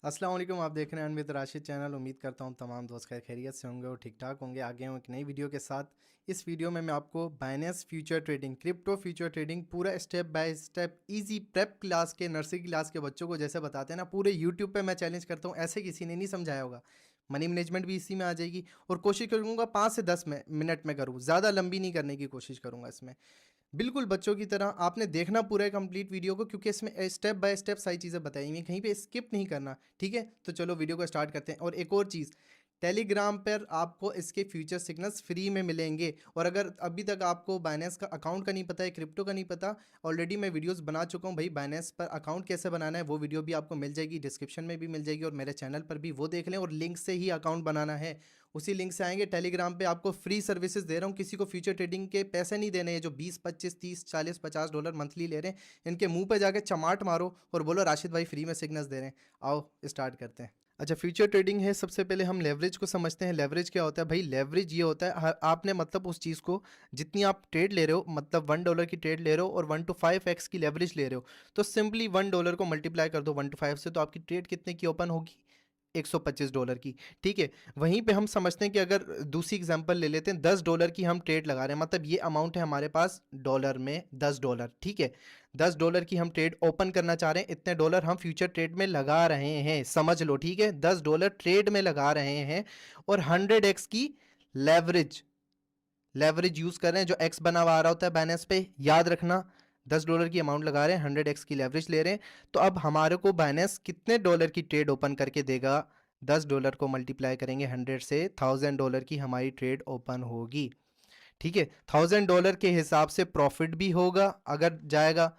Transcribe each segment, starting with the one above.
अस्सलाम वालेकुम। आप देख रहे हैं अनविद राशिद चैनल। उम्मीद करता हूँ तमाम दोस्त खैर खैरियत से होंगे और ठीक ठाक होंगे। आगे हूँ एक नई वीडियो के साथ। इस वीडियो में मैं आपको Binance future trading, crypto future trading पूरा step by step easy prep class के, नर्सरी क्लास के बच्चों को जैसे बताते हैं ना, पूरे यूट्यूब पे मैं चैलेंज करता हूँ, ऐसे किसी ने नहीं समझाया होगा। मनी मैनेजमेंट भी इसी में आ जाएगी और कोशिश करूँगा 5 से 10 मिनट में करूँ, ज़्यादा लंबी नहीं करने की कोशिश करूँगा इसमें। बिल्कुल बच्चों की तरह आपने देखना पूरा कंप्लीट वीडियो को, क्योंकि इसमें स्टेप बाय स्टेप सारी चीज़ें बताई हुई हैं, कहीं पे स्किप नहीं करना। ठीक है, तो चलो वीडियो को स्टार्ट करते हैं। और एक और चीज़, टेलीग्राम पर आपको इसके फ्यूचर सिग्नल्स फ्री में मिलेंगे। और अगर अभी तक आपको बाइनेंस का अकाउंट का नहीं पता है, क्रिप्टो का नहीं पता, ऑलरेडी मैं वीडियोस बना चुका हूँ भाई, बाइनेंस पर अकाउंट कैसे बनाना है, वो वीडियो भी आपको मिल जाएगी, डिस्क्रिप्शन में भी मिल जाएगी और मेरे चैनल पर भी, वो देख लें। और लिंक से ही अकाउंट बनाना है, उसी लिंक से आएंगे। टेलीग्राम पे आपको फ्री सर्विसेज दे रहा हूँ, किसी को फ्यूचर ट्रेडिंग के पैसे नहीं देने हैं। जो 20 25 30 40 50 डॉलर मंथली ले रहे हैं, इनके मुंह पे जाके चमाट मारो और बोलो राशिद भाई फ्री में सिग्नल्स दे रहे हैं। आओ स्टार्ट करते हैं। अच्छा, फ्यूचर ट्रेडिंग है, सबसे पहले हम लेवरेज को समझते हैं। लेवरेज क्या होता है भाई? लेवरेज ये होता है आपने मतलब उस चीज़ को, जितनी आप ट्रेड ले रहे हो, मतलब $1 की ट्रेड ले रहे हो और 1 to 5x की लेवरेज ले रहे हो, तो सिंपली $1 को मल्टीप्लाई कर दो 1 to 5 से, तो आपकी ट्रेड कितने की ओपन होगी? $125 की। ठीक है, वहीं पे हम समझते हैं कि अगर दूसरी एग्जांपल ले लेते हैं, $10 की हम ट्रेड लगा रहे हैं, मतलब ये अमाउंट है हमारे पास डॉलर में $10। ठीक है, $10 की हम ट्रेड ओपन करना चाह रहे हैं, इतने डॉलर हम फ्यूचर ट्रेड में लगा रहे हैं, समझ लो। ठीक है, $10 ट्रेड में लगा रहे हैं और 100x की लेवरेज लेवरेज यूज कर रहे हैं, जो एक्स बना हुआ आ रहा होता है बैलेंस पे, याद रखना। $10 की अमाउंट लगा रहे हैं, 100x की लेवरेज ले रहे हैं, तो अब हमारे को बाइनेंस कितने डॉलर की ट्रेड ओपन करके देगा? $10 को मल्टीप्लाई करेंगे 100 से, $1000 की हमारी ट्रेड ओपन होगी। ठीक है, $1000 के हिसाब से प्रॉफिट भी होगा अगर जाएगा,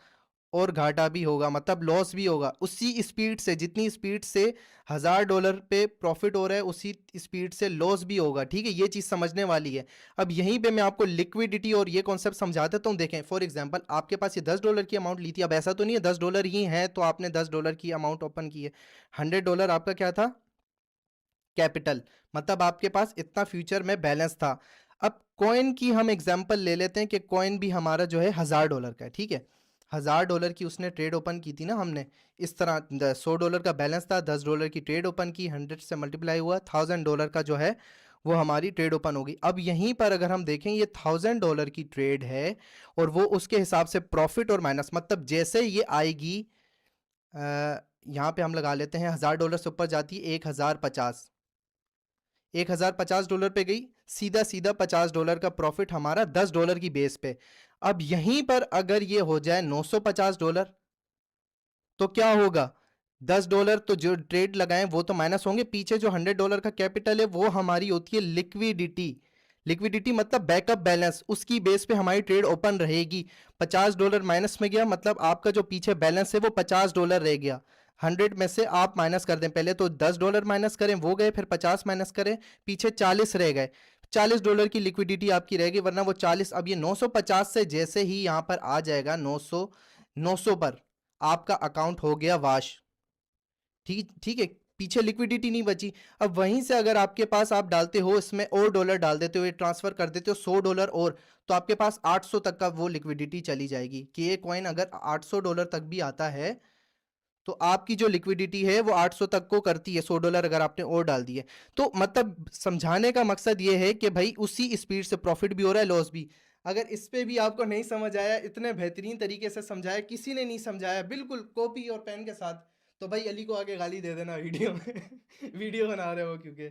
और घाटा भी होगा, मतलब लॉस भी होगा। उसी स्पीड से, जितनी स्पीड से $1000 पे प्रॉफिट हो रहा है, उसी स्पीड से लॉस भी होगा। ठीक है, ये चीज़ समझने वाली है। अब यहीं पे मैं आपको लिक्विडिटी और ये कॉन्सेप्ट समझा देता हूँ। देखें, फॉर एग्जांपल आपके पास ये $10 की अमाउंट ली थी। अब ऐसा तो नहीं है $10 ही है तो आपने $10 की अमाउंट ओपन की है। $100 आपका क्या था? कैपिटल, मतलब आपके पास इतना फ्यूचर में बैलेंस था। अब कॉइन की हम एग्जांपल ले लेते हैं कि कॉइन भी हमारा जो है $1000 का है। ठीक है, $1000 की उसने ट्रेड ओपन की थी ना हमने, इस तरह $100 का बैलेंस था, $10 की ट्रेड ओपन की, 100 से मल्टीप्लाई हुआ, $1000 का जो है वो हमारी ट्रेड ओपन होगी। अब यहीं पर अगर हम देखें, ये $1000 की ट्रेड है और वो उसके हिसाब से प्रॉफिट और माइनस, मतलब जैसे ये आएगी, यहाँ पे हम लगा लेते हैं $1000 से ऊपर जाती है 1050, $1050 पे गई, सीधा सीधा $50 का प्रॉफिट हमारा $10 की बेस पे। अब यहीं पर अगर ये हो जाए $950, तो क्या होगा? $10 तो जो ट्रेड लगाए वो तो माइनस होंगे, पीछे जो $100 का कैपिटल है वो हमारी होती है लिक्विडिटी। लिक्विडिटी मतलब बैकअप बैलेंस, उसकी बेस पे हमारी ट्रेड ओपन रहेगी। $50 माइनस में गया, मतलब आपका जो पीछे बैलेंस है वो $50 रह गया। 100 में से आप माइनस कर दें, पहले तो $10 माइनस करें, वो गए, फिर 50 माइनस करें, पीछे 40 रह गए। $40 की लिक्विडिटी आपकी रहेगी, वरना वो 40, अब ये 950 से जैसे ही यहां पर आ जाएगा 900 पर, आपका अकाउंट हो गया वाश। ठीक ठीक है, पीछे लिक्विडिटी नहीं बची। अब वहीं से अगर आपके पास, आप डालते हो इसमें और डॉलर डाल देते हो, ये ट्रांसफर कर देते हो $100 और, तो आपके पास 800 तक का वो लिक्विडिटी चली जाएगी कि ये कॉइन अगर $800 तक भी आता है, तो आपकी जो लिक्विडिटी है वो 800 तक को करती है, $100 अगर आपने और डाल दिए। तो मतलब समझाने का मकसद ये है कि भाई उसी स्पीड से प्रॉफिट भी हो रहा है, लॉस भी। अगर इस पे भी आपको नहीं समझ आया, इतने बेहतरीन तरीके से समझाया, किसी ने नहीं समझाया, बिल्कुल कॉपी और पेन के साथ, तो भाई अली को आगे गाली दे देना वीडियो में वीडियो बना रहे हो क्योंकि।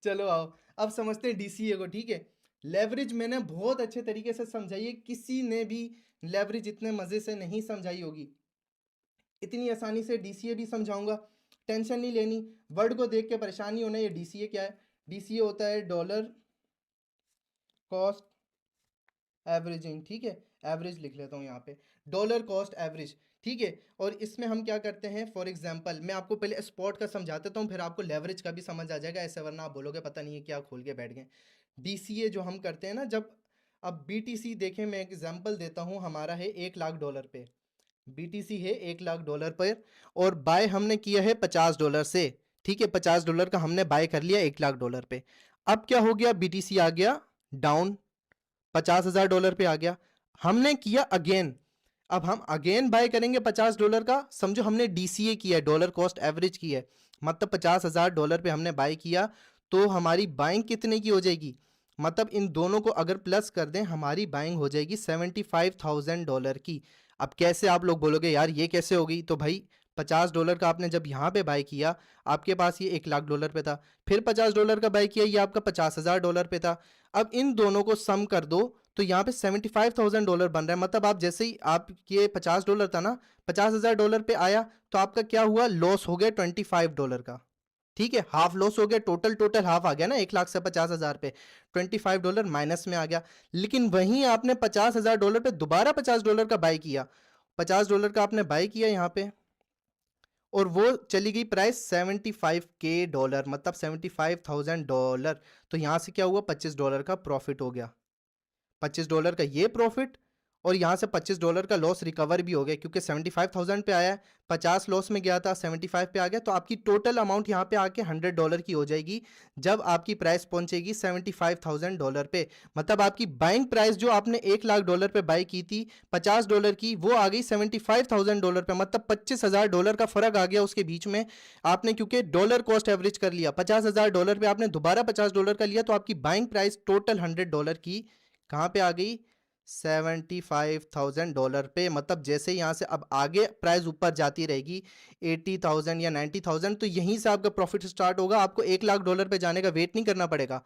चलो आओ, अब समझते हैं डीसीए को। ठीक है, लेवरेज मैंने बहुत अच्छे तरीके से समझाई है, किसी ने भी लेवरेज इतने मजे से नहीं समझाई होगी, इतनी आसानी से डीसीए भी समझाऊंगा। टेंशन नहीं लेनी, वर्ड को देख के परेशानी होना। ये डीसीए क्या है? डीसीए होता है डॉलर कॉस्ट एवरेजिंग। ठीक है, एवरेज लिख लेता हूँ यहाँ पे, डॉलर कॉस्ट एवरेज। ठीक है, और इसमें हम क्या करते हैं, फॉर एग्जांपल मैं आपको पहले स्पॉट का समझा देता हूँ, फिर आपको लेवरेज का भी समझ आ जाएगा, ऐसे वरना आप बोलोगे पता नहीं है क्या खोल के बैठ गए। डीसीए जो हम करते हैं ना, जब, अब बीटीसी देखें, मैं एग्जांपल देता हूँ, हमारा है $1,00,000 पे, बीटीसी है $1,00,000 पर, और बाय हमने किया है $50 से। ठीक है, $50 का हमने बाय कर लिया $1,00,000 पे। अब क्या हो गया? बीटीसी आ गया डाउन, $50,000 पे आ गया। हमने किया अगेन, अब हम अगेन बाय करेंगे $50 का। समझो हमने DCA किया है, डॉलर कॉस्ट एवरेज की है, मतलब $50,000 पे हमने बाय किया, तो हमारी बाइंग कितने की हो जाएगी, मतलब इन दोनों को अगर प्लस कर दें हमारी बाइंग हो जाएगी $75,000 की। अब कैसे आप लोग बोलोगे यार ये कैसे होगी, तो भाई $50 का आपने जब यहाँ पे बाय किया, आपके पास ये $1,00,000 पे था, फिर $50 का बाय किया, ये आपका $50,000 पे था। अब इन दोनों को सम कर दो तो यहाँ पे $75,000 बन रहा है। मतलब आप जैसे ही आप ये $50 था ना, $50,000 पे आया तो आपका क्या हुआ, लॉस हो गया $25 का। ठीक है, हाफ लॉस हो गया, टोटल हाफ आ गया ना, 1 लाख से 50,000 पे $25 माइनस में आ गया। लेकिन वहीं आपने $50,000 पे दोबारा $50 का बाय किया, $50 का आपने बाय किया यहाँ पे, और वो चली गई प्राइस $75K, मतलब $75,000। तो यहाँ से क्या हुआ, $25 का प्रॉफिट हो गया, $25 का ये प्रॉफिट, और यहाँ से $25 का लॉस रिकवर भी हो गया, क्योंकि 75,000 पे आया है, 50 लॉस में गया था, 75 पे आ गया, तो आपकी टोटल अमाउंट यहाँ पे आके $100 की हो जाएगी जब आपकी प्राइस पहुंचेगी $75,000 पे। मतलब आपकी बाइंग प्राइस जो आपने $1,00,000 पे बाई की थी $50 की, वो आ गई $75,000 पे, मतलब $25,000 का फर्क आ गया उसके बीच में। आपने क्योंकि डॉलर कॉस्ट एवरेज कर लिया, $50,000 पे आपने दोबारा $50 का लिया, तो आपकी बाइंग प्राइस टोटल $100 की कहाँ पे आ गई, $75,000 पे। मतलब जैसे यहाँ से अब आगे प्राइस ऊपर जाती रहेगी 80,000 या 90,000, तो यहीं से आपका प्रॉफिट स्टार्ट होगा, आपको $1,00,000 पे जाने का वेट नहीं करना पड़ेगा।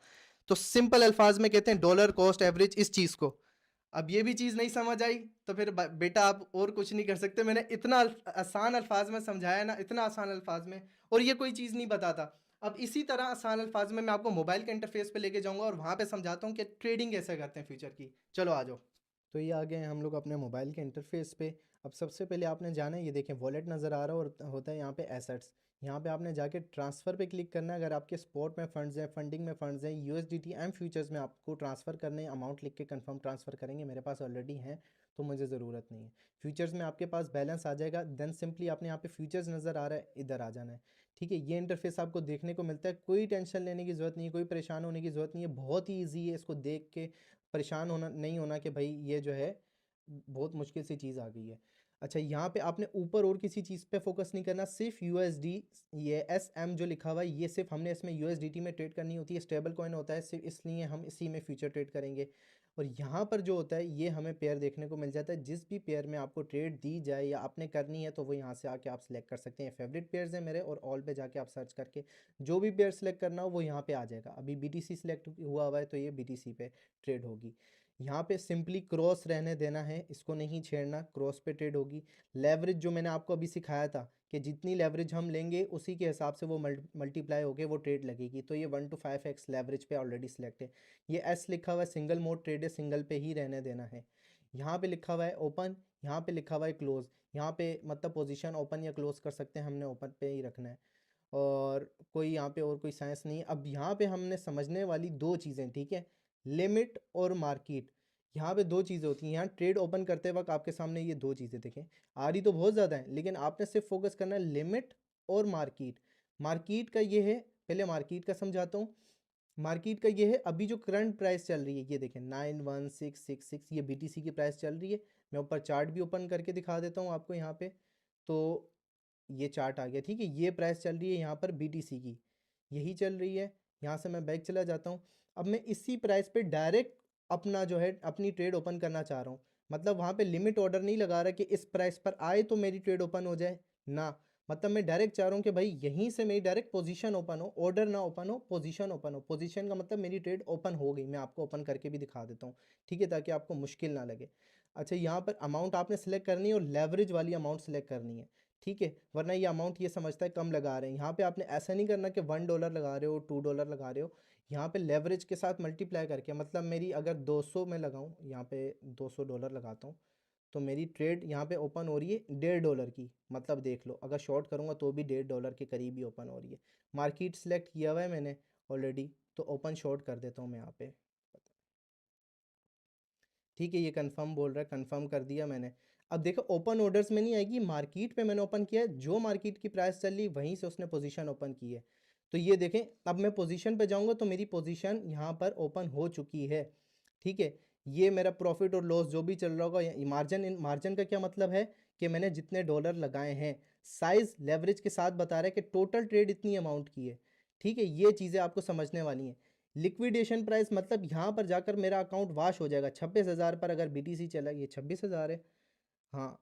तो सिंपल अल्फाज में कहते हैं डॉलर कॉस्ट एवरेज इस चीज को। अब ये भी चीज नहीं समझ आई तो फिर बेटा आप और कुछ नहीं कर सकते। मैंने इतना आसान अल्फाज में समझाया ना, इतना आसान अल्फाज में, और ये कोई चीज नहीं बताता। अब इसी तरह आसान अल्फाज में मैं आपको मोबाइल के इंटरफेस पे लेके जाऊंगा और वहां पे समझाता हूँ कि ट्रेडिंग कैसे करते हैं फ्यूचर की। चलो आ जाओ। तो ये आ गए हैं हम लोग अपने मोबाइल के इंटरफेस पे। अब सबसे पहले आपने जाना है, ये देखें वॉलेट नज़र आ रहा है और होता है यहाँ पे एसेट्स। यहाँ पे आपने जाके ट्रांसफ़र पे क्लिक करना है। अगर आपके स्पॉट में फंड्स हैं, फंडिंग में फंड्स हैं, यूएसडीटी एम फ्यूचर्स में आपको ट्रांसफ़र करने, अमाउंट लिख के कंफर्म ट्रांसफ़र करेंगे। मेरे पास ऑलरेडी हैं तो मुझे ज़रूरत नहीं है। फ्यूचर्स में आपके पास बैलेंस आ जाएगा, देन सिंपली आपने यहाँ पे फ्यूचर्स नज़र आ रहा है, इधर आ जाना है। ठीक है, ये इंटरफेस आपको देखने को मिलता है, कोई टेंशन लेने की ज़रूरत नहीं है, कोई परेशान होने की ज़रूरत नहीं है, बहुत ही ईजी है। इसको देख के परेशान होना नहीं होना कि भाई ये जो है बहुत मुश्किल सी चीज़ आ गई है। अच्छा, यहाँ पे आपने ऊपर और किसी चीज़ पे फोकस नहीं करना, सिर्फ यूएसडी, ये SM जो लिखा हुआ है, ये सिर्फ हमने इसमें यूएसडीटी में ट्रेड करनी होती है। स्टेबल कॉइन होता है सिर्फ, इसलिए हम इसी में फ्यूचर ट्रेड करेंगे। और यहाँ पर जो होता है ये हमें पेयर देखने को मिल जाता है। जिस भी पेयर में आपको ट्रेड दी जाए या आपने करनी है तो वो यहाँ से आके आप सिलेक्ट कर सकते हैं। फेवरेट पेयर्स हैं मेरे, और ऑल पे जाके आप सर्च करके जो भी पेयर सेलेक्ट करना हो वो यहाँ पे आ जाएगा। अभी BTC सिलेक्ट हुआ है तो ये BTC पे ट्रेड होगी। यहाँ पे सिंपली क्रॉस रहने देना है, इसको नहीं छेड़ना, क्रॉस पे ट्रेड होगी। लेवरेज जो मैंने आपको अभी सिखाया था कि जितनी लेवरेज हम लेंगे उसी के हिसाब से वो मल्टीप्लाई होके वो ट्रेड लगेगी। तो ये 1 to 5x लेवरेज पे ऑलरेडी सिलेक्ट है। ये S लिखा हुआ है, सिंगल मोड ट्रेड है, सिंगल पे ही रहने देना है। यहाँ पे लिखा हुआ है ओपन, यहाँ पे लिखा हुआ है क्लोज। यहाँ पे मतलब पोजीशन ओपन या क्लोज कर सकते हैं, हमने ओपन पे ही रखना है। और कोई यहाँ पे और कोई साइंस नहीं है। अब यहाँ पे हमने समझने वाली दो चीज़ें, ठीक है, लिमिट और मार्केट। यहाँ पे दो चीज़ें होती हैं। यहाँ ट्रेड ओपन करते वक्त आपके सामने ये दो चीज़ें देखें, आ रही तो बहुत ज़्यादा है, लेकिन आपने सिर्फ फोकस करना है लिमिट और मार्केट। मार्केट का ये है, पहले मार्केट का समझाता हूँ। मार्केट का ये है, अभी जो करंट प्राइस चल रही है ये देखें 91666, ये BTC की प्राइस चल रही है। मैं ऊपर चार्ट भी ओपन करके दिखा देता हूँ आपको यहाँ पे। तो ये चार्ट आ गया, ठीक है, ये प्राइस चल रही है यहाँ पर BTC की, यही चल रही है। यहाँ से मैं बैक चला जाता हूँ। अब मैं इसी प्राइस पे डायरेक्ट अपना जो है अपनी ट्रेड ओपन करना चाह रहा हूँ। मतलब वहाँ पे लिमिट ऑर्डर नहीं लगा रहा कि इस प्राइस पर आए तो मेरी ट्रेड ओपन हो जाए ना। मतलब मैं डायरेक्ट चाह रहा हूँ कि भाई यहीं से मेरी डायरेक्ट पोजीशन ओपन हो, ऑर्डर ना ओपन हो, पोजीशन ओपन हो। पोजीशन का मतलब मेरी ट्रेड ओपन हो गई। मैं आपको ओपन करके भी दिखा देता हूँ, ठीक है, ताकि आपको मुश्किल ना लगे। अच्छा, यहाँ पर अमाउंट आपने सेलेक्ट करनी है और लेवरेज वाली अमाउंट सेलेक्ट करनी है, ठीक है, वरना ये अमाउंट ये समझता है कम लगा रहे हैं। यहाँ पे आपने ऐसा नहीं करना कि $1 लगा रहे हो, $2 लगा रहे हो। यहाँ पे लेवरेज के साथ मल्टीप्लाई करके, मतलब मेरी अगर 200 में लगाऊँ, यहाँ पे $200 लगाता हूँ, तो मेरी ट्रेड यहाँ पे ओपन हो रही है $1.5 की। मतलब देख लो, अगर शॉर्ट करूँगा तो भी $1.5 के करीब ही ओपन हो रही है। मार्केट सेलेक्ट किया हुआ है मैंने ऑलरेडी, तो ओपन शॉर्ट कर देता हूँ मैं यहाँ पे। ठीक है, ये कंफर्म बोल रहा है, कंफर्म कर दिया मैंने। अब देखो ओपन ऑर्डर्स में नहीं आएगी, मार्केट पे मैंने ओपन किया है, जो मार्केट की प्राइस चल रही वहीं से उसने पोजीशन ओपन की है। तो ये देखें, अब मैं पोजीशन पे जाऊंगा तो मेरी पोजीशन यहाँ पर ओपन हो चुकी है, ठीक है। ये मेरा प्रॉफिट और लॉस जो भी चल रहा होगा, मार्जिन, मार्जिन का क्या मतलब है कि मैंने जितने डॉलर लगाए हैं, साइज लेवरेज के साथ बता रहा है कि टोटल ट्रेड इतनी अमाउंट की है, ठीक है। ये चीज़ें आपको समझने वाली हैं। लिक्विडेशन प्राइस मतलब यहाँ पर जाकर मेरा अकाउंट वाश हो जाएगा। 26,000 पर अगर BTC चला, ये 26,000 है, हाँ,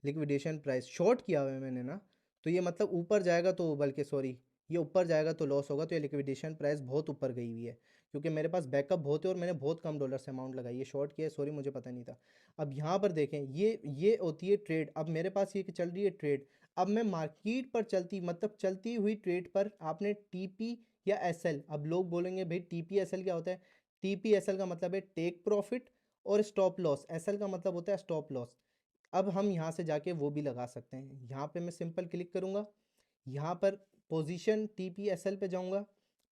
लिक्विडेशन प्राइस शॉर्ट किया हुआ है मैंने ना, तो ये मतलब ऊपर जाएगा तो, बल्कि सॉरी, ये ऊपर जाएगा तो लॉस होगा, तो ये लिक्विडेशन प्राइस बहुत ऊपर गई हुई है, क्योंकि मेरे पास बैकअप बहुत है और मैंने बहुत कम डॉलर से अमाउंट लगाई है, शॉर्ट किया है, सॉरी मुझे पता नहीं था। अब यहाँ पर देखें, ये होती है ट्रेड। अब मेरे पास ये चल रही है ट्रेड, अब मैं मार्केट पर चलती, मतलब चलती हुई ट्रेड पर आपने TP या SL, अब लोग बोलेंगे भाई TP SL क्या होता है। TP SL का मतलब है टेक प्रॉफिट और स्टॉप लॉस, SL का मतलब होता है स्टॉप लॉस। अब हम यहाँ से जाके वो भी लगा सकते हैं। यहाँ पे मैं सिंपल क्लिक करूँगा, यहाँ पर पोजीशन TP SL पे जाऊँगा,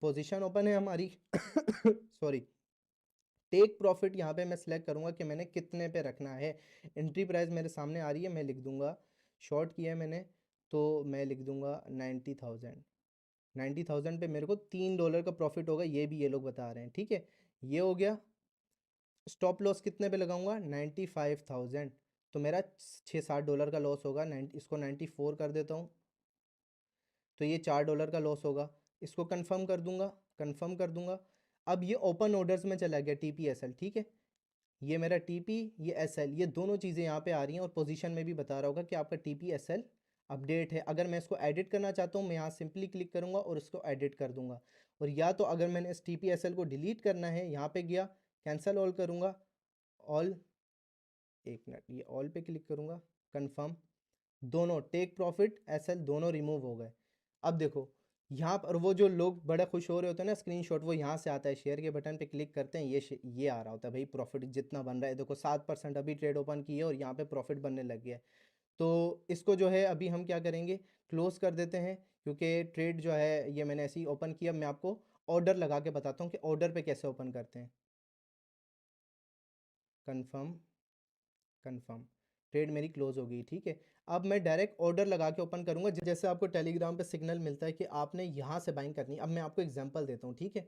पोजीशन ओपन है हमारी सॉरी, टेक प्रॉफिट यहाँ पे मैं सिलेक्ट करूँगा कि मैंने कितने पे रखना है। एंट्री प्राइस मेरे सामने आ रही है, मैं लिख दूँगा, शॉर्ट किया है मैंने तो मैं लिख दूँगा 90,000। 90,000 पे मेरे को $3 का प्रॉफिट होगा, ये भी ये लोग बता रहे हैं, ठीक है। ये हो गया। स्टॉप लॉस कितने पे लगाऊंगा, 95,000, तो मेरा $6-7 का लॉस होगा। इसको 94 कर देता हूँ, तो ये $4 का लॉस होगा। इसको कंफर्म कर दूंगा, कंफर्म कर दूंगा। अब ये ओपन ऑर्डर्स में चला गया TP SL, ठीक है। ये मेरा TP, ये SL, ये दोनों चीज़ें यहाँ पे आ रही हैं और पोजीशन में भी बता रहा होगा कि आपका TP SL अपडेट है। अगर मैं इसको एडिट करना चाहता हूँ, मैं यहाँ सिंपली क्लिक करूँगा और इसको एडिट कर दूंगा। और या तो अगर मैंने इस TP SL को डिलीट करना है, यहाँ पे गया, कैंसिल ऑल करूँगा, ऑल, एक मिनट, ये ऑल पे क्लिक करूँगा, कंफर्म, दोनों टेक प्रॉफिट SL दोनों रिमूव हो गए। अब देखो यहाँ पर वो जो लोग बड़ा खुश हो रहे होते हैं ना, स्क्रीनशॉट वो यहाँ से आता है, शेयर के बटन पे क्लिक करते हैं, ये आ रहा होता है भाई प्रॉफिट जितना बन रहा है। देखो 7% अभी ट्रेड ओपन की है और यहाँ पे प्रॉफिट बनने लग गया है। तो इसको जो है अभी हम क्या करेंगे, क्लोज कर देते हैं, क्योंकि ट्रेड जो है ये मैंने ऐसे ही ओपन किया। मैं आपको ऑर्डर लगा के बताता हूँ कि ऑर्डर पे कैसे ओपन करते हैं। कन्फर्म, कंफर्म, ट्रेड मेरी क्लोज हो गई, ठीक है। अब मैं डायरेक्ट ऑर्डर लगा के ओपन करूंगा, जैसे आपको टेलीग्राम पे सिग्नल मिलता है कि आपने यहाँ से बाइंग करनी है। अब मैं आपको एग्जांपल देता हूँ, ठीक है।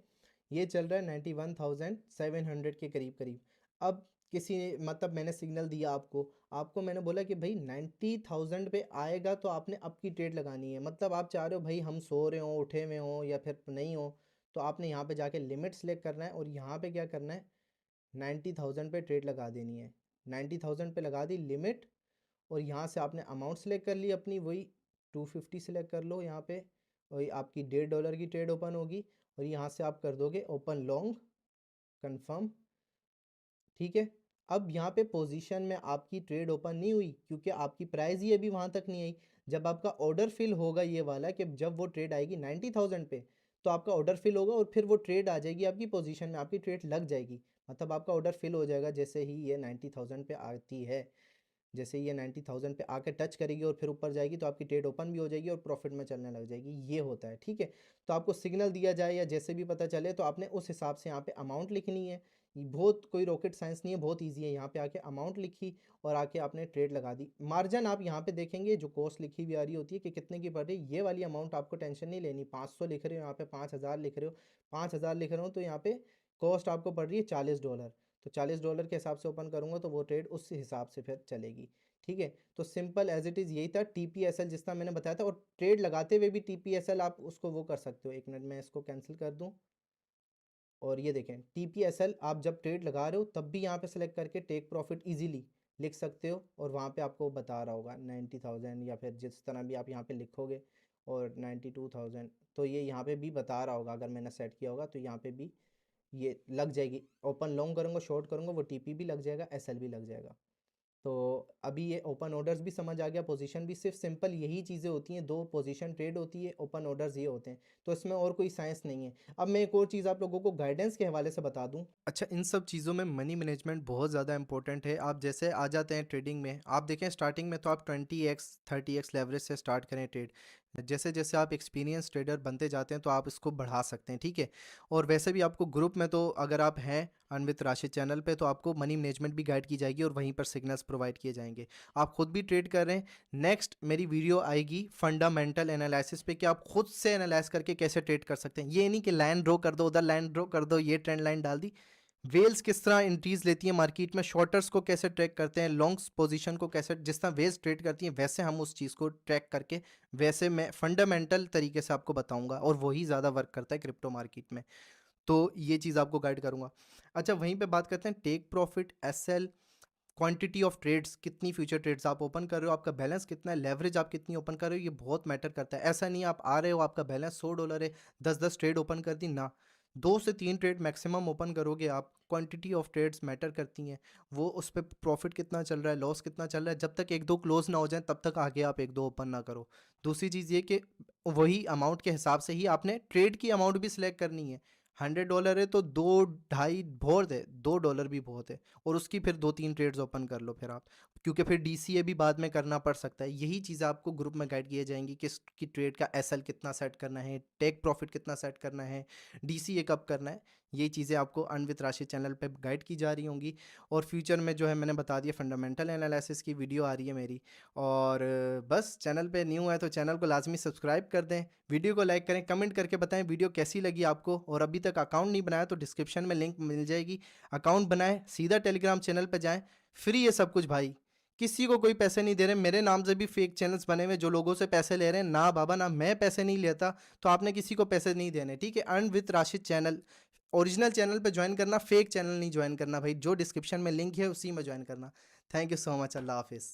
ये चल रहा है 91,700 के करीब करीब। अब किसी मतलब मैंने सिग्नल दिया आपको, आपको मैंने बोला कि भाई 90,000 पे आएगा तो आपने अब की ट्रेड लगानी है। मतलब आप चाह रहे हो भाई हम सो रहे हो, उठे हुए हो या फिर नहीं हो, तो आपने यहाँ पे जाके लिमिट सेलेक्ट करना है और यहाँ पे क्या करना है, 90,000 पे ट्रेड लगा देनी है। 90,000 पे लगा दी लिमिट, और यहाँ से आपने अमाउंट सेलेक्ट कर ली अपनी, वही 250 सेलेक्ट कर लो यहाँ पे, वही आपकी $1.5 की ट्रेड ओपन होगी। और यहाँ से आप कर दोगे ओपन लॉन्ग, कंफर्म, ठीक है। अब यहाँ पे पोजीशन में आपकी ट्रेड ओपन नहीं हुई, क्योंकि आपकी प्राइस ही अभी वहाँ तक नहीं आई। जब आपका ऑर्डर फिल होगा, ये वाला कि जब वो ट्रेड आएगी 90,000 पे, तो आपका ऑर्डर फिल होगा और फिर वो ट्रेड आ जाएगी आपकी पोजीशन में, आपकी ट्रेड लग जाएगी। मतलब आपका ऑर्डर फिल हो जाएगा जैसे ही ये 90,000 पे आती है। जैसे ये 90,000 पे आके टच करेगी और फिर ऊपर जाएगी, तो आपकी ट्रेड ओपन भी हो जाएगी और प्रॉफिट में चलने लग जाएगी। ये होता है, ठीक है। तो आपको सिग्नल दिया जाए या जैसे भी पता चले, तो आपने उस हिसाब से यहाँ पे अमाउंट लिखनी है। ये बहुत कोई रॉकेट साइंस नहीं है, बहुत ईजी है। यहाँ पे आके अमाउंट लिखी और आके आपने ट्रेड लगा दी। मार्जिन आप यहाँ पे देखेंगे, जो कॉस्ट लिखी हुई आ रही होती है कि कितने की पड़ रही है, ये वाली अमाउंट आपको टेंशन नहीं लेनी। 500 लिख रहे हो, यहाँ पे 5,000 लिख रहे हो, 5,000 लिख रहे हो, तो यहाँ पे कॉस्ट आपको पड़ रही है $40। तो $40 के हिसाब से ओपन करूँगा तो वो ट्रेड उस हिसाब से फिर चलेगी, ठीक है। तो सिंपल एज इट इज़ यही था TP SL, जिस तरह मैंने बताया था। और ट्रेड लगाते हुए भी TP SL आप उसको वो कर सकते हो। एक मिनट मैं इसको कैंसिल कर दूं, और ये देखें TP SL आप जब ट्रेड लगा रहे हो तब भी यहाँ पे सेलेक्ट करके टेक प्रॉफिट इजीली लिख सकते हो, और वहाँ पे आपको बता रहा होगा 90,000, या फिर जिस तरह भी आप यहाँ पे लिखोगे, और 92,000, तो ये यहाँ पे भी बता रहा होगा। अगर मैंने सेट किया होगा तो यहाँ पे भी ये लग जाएगी। ओपन लॉन्ग करूँगा, शॉर्ट करूँगा, वो TP भी लग जाएगा, SL भी लग जाएगा। तो अभी ये ओपन ऑर्डर्स भी समझ आ गया, पोजीशन भी, सिर्फ सिंपल यही चीज़ें होती हैं। दो पोजीशन ट्रेड होती है, ओपन ऑर्डर्स ये होते हैं, तो इसमें और कोई साइंस नहीं है। अब मैं एक और चीज़ आप लोगों को गाइडेंस के हवाले से बता दूं। अच्छा, इन सब चीज़ों में मनी मैनेजमेंट बहुत ज़्यादा इंपॉर्टेंट है। आप जैसे आ जाते हैं ट्रेडिंग में, आप देखें स्टार्टिंग में तो आप 20x 30x लेवरेज से स्टार्ट करें ट्रेड। जैसे जैसे आप एक्सपीरियंस ट्रेडर बनते जाते हैं तो आप इसको बढ़ा सकते हैं, ठीक है। और वैसे भी आपको ग्रुप में, तो अगर आप हैं अनवित राशिद चैनल पे, तो आपको मनी मैनेजमेंट भी गाइड की जाएगी और वहीं पर सिग्नल्स प्रोवाइड किए जाएंगे। आप खुद भी ट्रेड कर रहे हैं, नेक्स्ट मेरी वीडियो आएगी फंडामेंटल एनालिसिस पे, कि आप खुद से एनालाइज करके कैसे ट्रेड कर सकते हैं। ये नहीं कि लाइन ड्रॉ कर दो, उधर लाइन ड्रॉ कर दो, ये ट्रेंड लाइन डाल दी, वेल्स किस तरह एंट्रीज लेती हैं मार्केट में, शॉर्टर्स को कैसे ट्रैक करते हैं, लॉन्ग्स पोजीशन को कैसे, जिस तरह वेल्स ट्रेड करती हैं वैसे हम उस चीज़ को ट्रैक करके वैसे मैं फंडामेंटल तरीके से आपको बताऊंगा, और वही ज़्यादा वर्क करता है क्रिप्टो मार्केट में। तो ये चीज़ आपको गाइड करूंगा। अच्छा, वहीं पे बात करते हैं take profit, SL, quantity of trades, कितनी फ्यूचर ट्रेड्स आप ओपन कर रहे हो, आपका बैलेंस कितना है, लेवरेज आप कितनी ओपन कर रहे हो, ये बहुत मैटर करता है। ऐसा नहीं आप आ रहे हो आपका बैलेंस $100 है, 10-10 ट्रेड ओपन कर दी ना, 2 से 3 ट्रेड मैक्सिमम ओपन करोगे आप। क्वांटिटी ऑफ ट्रेड्स मैटर करती हैं, वो उस पर प्रॉफिट कितना चल रहा है, लॉस कितना चल रहा है, जब तक 1-2 क्लोज ना हो जाए तब तक आगे आप 1-2 ओपन ना करो। दूसरी चीज़ ये कि वही अमाउंट के हिसाब से ही आपने ट्रेड की अमाउंट भी सिलेक्ट करनी है। $100 है तो 2-2.5 बहुत है, $2 भी बहुत है, और उसकी फिर 2-3 ट्रेड्स ओपन कर लो फिर आप, क्योंकि फिर डीसीए भी बाद में करना पड़ सकता है। यही चीज़ें आपको ग्रुप में गाइड किए जाएंगी कि इसकी ट्रेड का एसएल कितना सेट करना है, टेक प्रॉफिट कितना सेट करना है, डीसीए कब करना है। ये चीज़ें आपको अनवित राशि चैनल पे गाइड की जा रही होंगी। और फ्यूचर में जो है मैंने बता दिया, फंडामेंटल एनालिसिस की वीडियो आ रही है मेरी। और बस चैनल पे न्यू है तो चैनल को लाजमी सब्सक्राइब कर दें, वीडियो को लाइक करें, कमेंट करके बताएं वीडियो कैसी लगी आपको। और अभी तक अकाउंट नहीं बनाया तो डिस्क्रिप्शन में लिंक मिल जाएगी, अकाउंट बनाएं, सीधा टेलीग्राम चैनल पर जाएं, फ्री है सब कुछ भाई, किसी को कोई पैसे नहीं दे रहे। मेरे नाम से भी फेक चैनल्स बने हुए जो लोगों से पैसे ले रहे हैं, ना बाबा ना, मैं पैसे नहीं लेता, तो आपने किसी को पैसे नहीं देने, ठीक है। Earn with Rashid channel, original channel पे ज्वाइन करना, फेक चैनल नहीं ज्वाइन करना भाई, जो डिस्क्रिप्शन में लिंक है उसी में ज्वाइन करना। थैंक यू सो मच, अल्लाह हाफिज़।